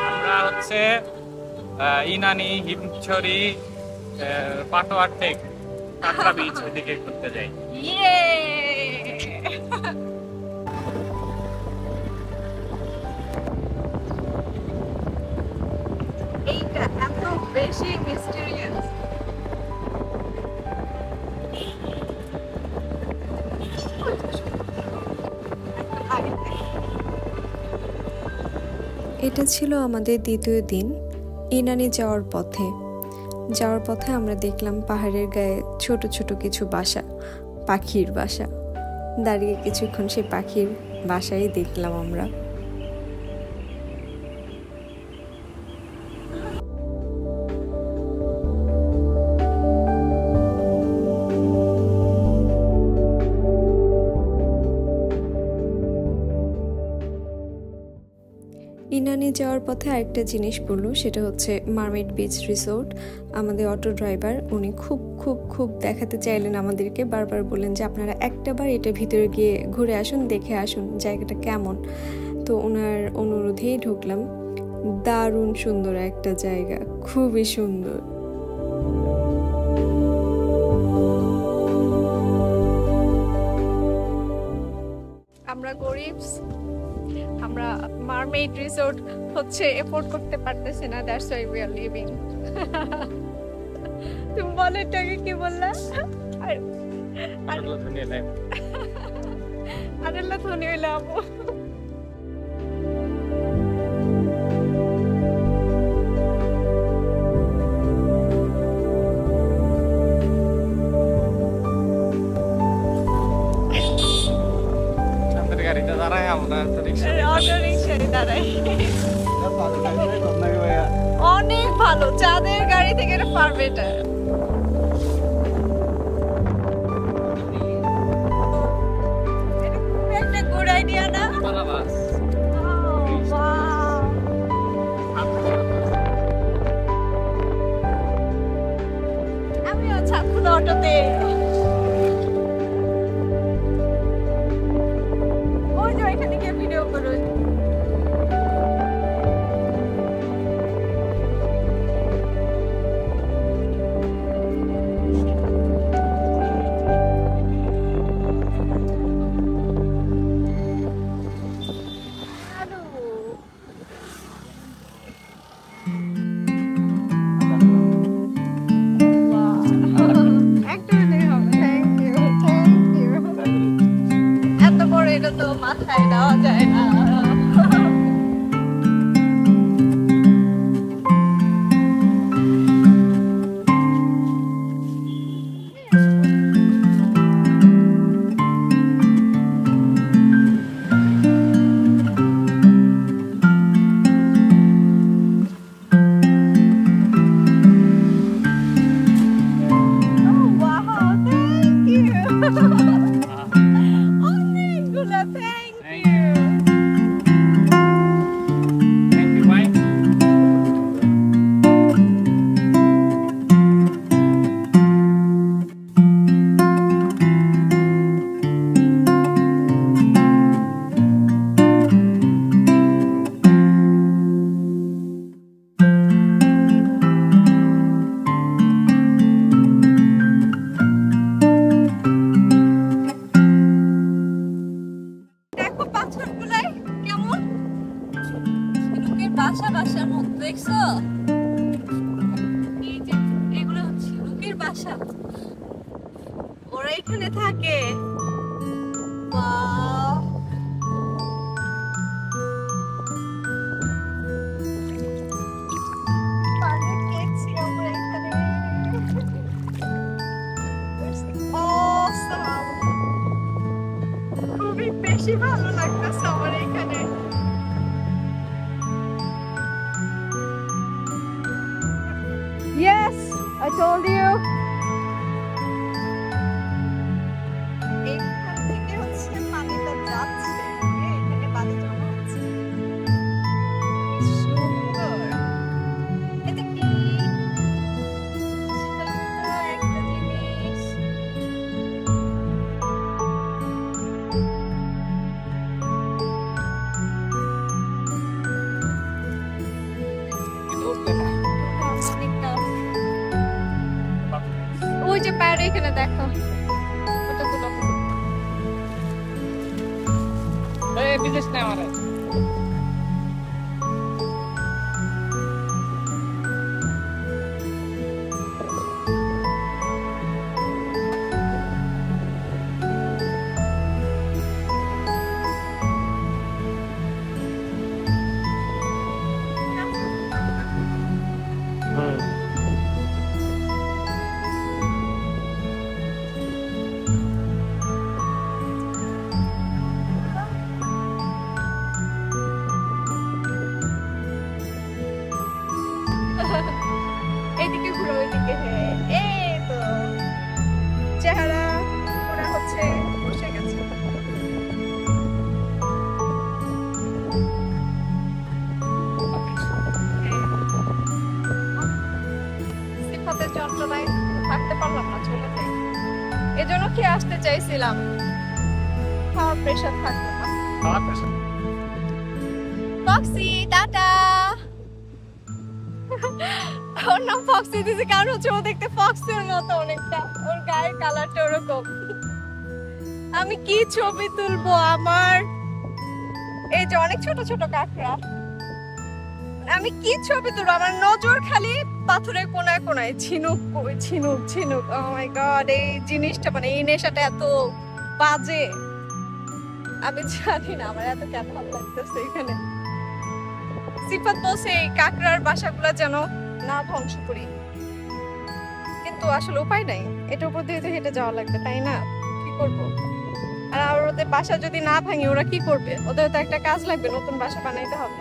আমরা হচ্ছে ইনানি, হিমছড়ি, পাটোয়ার টেক, কাঁকড়া বিচ ওইদিকে ঘুরতে যাই। এইটা এত বেশি মিস্টেরিয়াস। এটা ছিল আমাদের দ্বিতীয় দিন ইনানি যাওয়ার পথে। আমরা দেখলাম পাহাড়ের গায়ে ছোট ছোট কিছু বাসা, পাখির বাসা। দাঁড়িয়ে কিছুক্ষণ সেই পাখির বাসাই দেখলাম আমরা। ইনানি যাওয়ার পথে আরেকটা জিনিস বললো, সেটা হচ্ছে মারমেড বিচ রিসোর্ট। আমাদের অটো ড্রাইভার উনি খুব খুব খুব দেখাতে চাইলেন আমাদেরকে, বারবার বললেন যে আপনারা একটাবার এটা ভিতরে গিয়ে ঘুরে আসুন, দেখে আসুন জায়গাটা কেমন। তো ওনার অনুরোধেই ঢুকলাম। দারুণ সুন্দর একটা জায়গা, খুবই সুন্দর। আমরা গরিব, আমরা মারমেড রিসোর্ট হচ্ছে এফোর্ড করতে পারতেছি না, that's why we are living. তুমি বলো এটাকে কি বললা? আল্লাহ ধনী হইলাম। আল্লাহ ধনী হইলাম। গাড়িতে দাঁড়ায় আমরা অটো রিক্সায় দাঁড়াই। অনেক ভালো, চাঁদের গাড়ি থেকে এটা ফার বেটার। একটা গুড আইডিয়া না? আমিও ছাত্র অটোতে। এখানে গিয়ে ভিডিও করো। এত বড় এটা তো মাথায় দেওয়া যায় না। বাসার মতো দেখছো? এই যে এগুলো হচ্ছে লোকের বাসা, ওরা এখানে থাকে। খুবই বেশি ভালো লাগতেছে আমার এখানে। Yes, I told you. এখান থেকে হচ্ছে পানিটা যাচ্ছে, এখানে পানি জমা হচ্ছে। সুন্দর। এটা কি? সুন্দর একটা জিনিস। আর এখানে দেখো কতগুলো এই বিদেশ নেই আমার এইদিকে ঘুরো ওইদিকে এই তো চেহারা ওরা হচ্ছে বসে গেছে সিফাতের যন্ত্রণায় থাকতে পারলাম না চলে যাই এজন্য কি আসতে চাইছিলাম খাওয়ার প্রেশার থাকতো না ফক্সি টাটা ওর নাম ফক্সি দিয়েছে কারণ হচ্ছে ও দেখতে ফক্সের মতো অনেকটা ওর গায়ের কালারটা ওরকম আমি কি ছবি তুলবো আমার এই যে অনেক ছোট ছোট কাঁকড়া আমি কি ছবি তুলবো আমার নজর খালি পাথরের কোনায় কোনায় ঝিনুক ঝিনুক ঝিনুক ও মাই গড এই জিনিসটা মানে এই নেশাটা এত বাজে আমি জানি না আমার এত কেন ভালো লাগতেছে এখানে সিফাত বলছে এই কাঁকড়ার বাসাগুলো যেন না ধ্বংস করি কিন্তু আসলে উপায় নাই এটার উপর দিয়ে তো হেঁটে যাওয়া লাগবে তাই না কি করব আর ওদের বাসা যদি না ভাঙে ওরা কি করবে ওদের তো একটা কাজ লাগবে নতুন বাসা বানাইতে হবে